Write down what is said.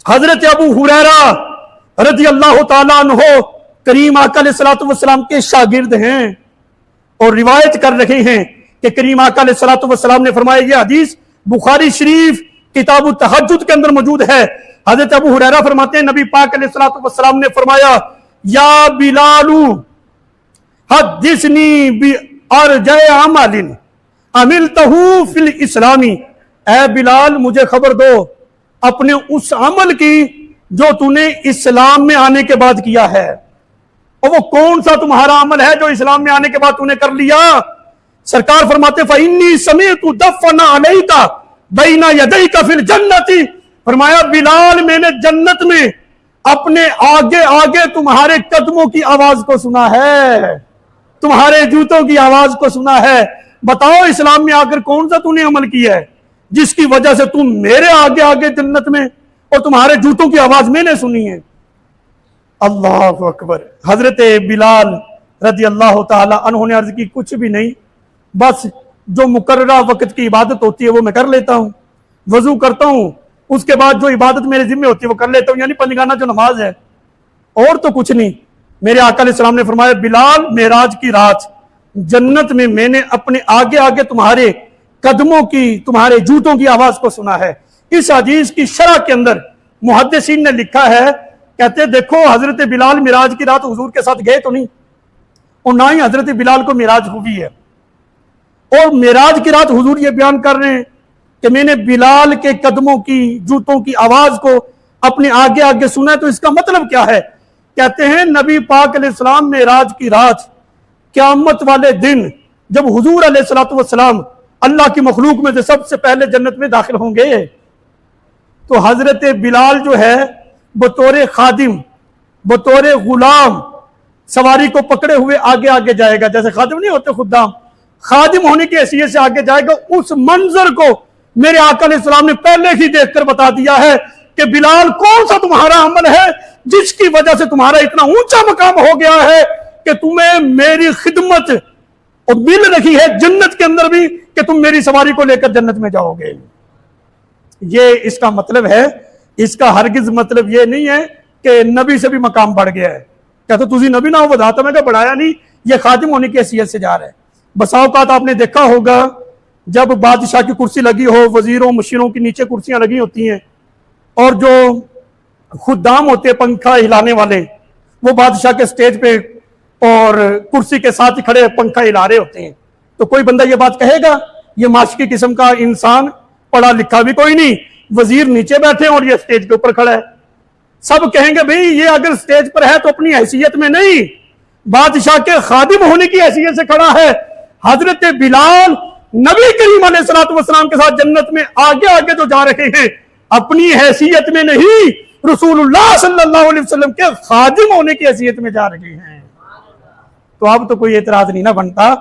حضرت ابو ہریرہ رضی اللہ تعالیٰ عنہ کریم آقا علیہ الصلوۃ والسلام کے شاگرد ہیں اور روایت کر رہے ہیں کہ کریم آقا علیہ الصلوۃ والسلام نے فرمایا، یہ حدیث بخاری شریف کتاب التہجد کے اندر موجود ہے۔ حضرت ابو ہریرہ فرماتے ہیں نبی پاک علیہ الصلوۃ والسلام نے فرمایا، یا بلال حدثنی بارجع عمل عملتہ فی الاسلام، اے بلال مجھے خبر دو اپنے اس عمل کی جو تو نے اسلام میں آنے کے بعد کیا ہے، اور وہ کون سا تمہارا عمل ہے جو اسلام میں آنے کے بعد تو نے کر لیا؟ سرکار فرماتے فَإِنِّي سَمِعْتُ دَفَّنَ عَلَيْكَ بَيْنَ يَدَيْكَ فِي الْجَنَّةِ، فرمایا بلال میں نے جنت میں اپنے آگے آگے تمہارے قدموں کی آواز کو سنا ہے، تمہارے جوتوں کی آواز کو سنا ہے۔ بتاؤ اسلام میں آ کر کون سا تو نے عمل کیا ہے جس کی وجہ سے تم میرے آگے آگے جنت میں اور تمہارے جوتوں کی آواز میں نے سنی ہے؟ اللہ اکبر۔ حضرت بلال رضی اللہ تعالی عنہ نے عرض کی کچھ بھی نہیں، بس جو مقررہ وقت کی عبادت ہوتی ہے وہ میں کر لیتا ہوں، وضو کرتا ہوں، اس کے بعد جو عبادت میرے ذمہ ہوتی ہے وہ کر لیتا ہوں، یعنی پنجگانہ جو نماز ہے، اور تو کچھ نہیں۔ میرے آقا علیہ السلام نے فرمایا بلال معراج کی رات جنت میں نے اپنے آگے آگے تمہارے قدموں کی، تمہارے جوتوں کی آواز کو سنا ہے۔ اس حدیث کی شرح کے اندر محدثین نے لکھا ہے، کہتے دیکھو حضرت بلال معراج کی رات حضور کے ساتھ گئے تو نہیں، اور نہ ہی حضرت بلال کو معراج ہوئی ہے، اور معراج کی رات حضور یہ بیان کر رہے ہیں کہ میں نے بلال کے قدموں کی، جوتوں کی آواز کو اپنے آگے آگے سنا ہے۔ تو اس کا مطلب کیا ہے؟ کہتے ہیں نبی پاک علیہ السلام معراج کی رات قیامت والے دن جب حضور علیہ الصلوۃ والسلام اللہ کی مخلوق میں سے سب سے پہلے جنت میں داخل ہوں گے تو حضرت بلال جو ہے بطور خادم، بطور غلام سواری کو پکڑے ہوئے آگے آگے جائے گا، جیسے خادم نہیں ہوتے خدام، خادم ہونے کی حیثیت سے آگے جائے گا۔ اس منظر کو میرے آقا علیہ السلام نے پہلے ہی دیکھ کر بتا دیا ہے کہ بلال کون سا تمہارا عمل ہے جس کی وجہ سے تمہارا اتنا اونچا مقام ہو گیا ہے کہ تمہیں میری خدمت اور مل رہی ہے جنت کے اندر بھی کہ تم میری سواری کو لے کر جنت میں جاؤ گے۔ یہ اس کا مطلب ہے، اس کا ہرگز مطلب یہ نہیں ہے کہ نبی سے بھی مقام بڑھ گیا ہے۔ کہتے تجھے نبی نہ ہو بتاتا میں کہ بڑھایا نہیں، یہ خادم ہونے کی حیثیت سے جا رہا ہے۔ بسا اوقات آپ نے دیکھا ہوگا جب بادشاہ کی کرسی لگی ہو، وزیروں مشیروں کی نیچے کرسیاں لگی ہوتی ہیں، اور جو خدام ہوتے ہیں پنکھا ہلانے والے وہ بادشاہ کے سٹیج پہ اور کرسی کے ساتھ ہی کھڑے پنکھا ہلا رہے ہوتے ہیں، تو کوئی بندہ یہ بات کہے گا؟ یہ معاشقی قسم کا انسان، پڑھا لکھا بھی کوئی نہیں، وزیر نیچے بیٹھے اور یہ سٹیج کے اوپر کھڑا ہے۔ سب کہیں گے بھئی یہ اگر سٹیج پر ہے تو اپنی حیثیت میں نہیں، بادشاہ کے خادم ہونے کی حیثیت سے کھڑا ہے۔ حضرت بلال نبی کریم علیہ الصلوۃ والسلام کے ساتھ جنت میں آگے آگے جو جا رہے ہیں اپنی حیثیت میں نہیں، رسول اللہ صلی اللہ علیہ وسلم کے خادم ہونے کی حیثیت میں جا رہے ہیں۔ تو اب تو کوئی اعتراض نہیں نہ بنتا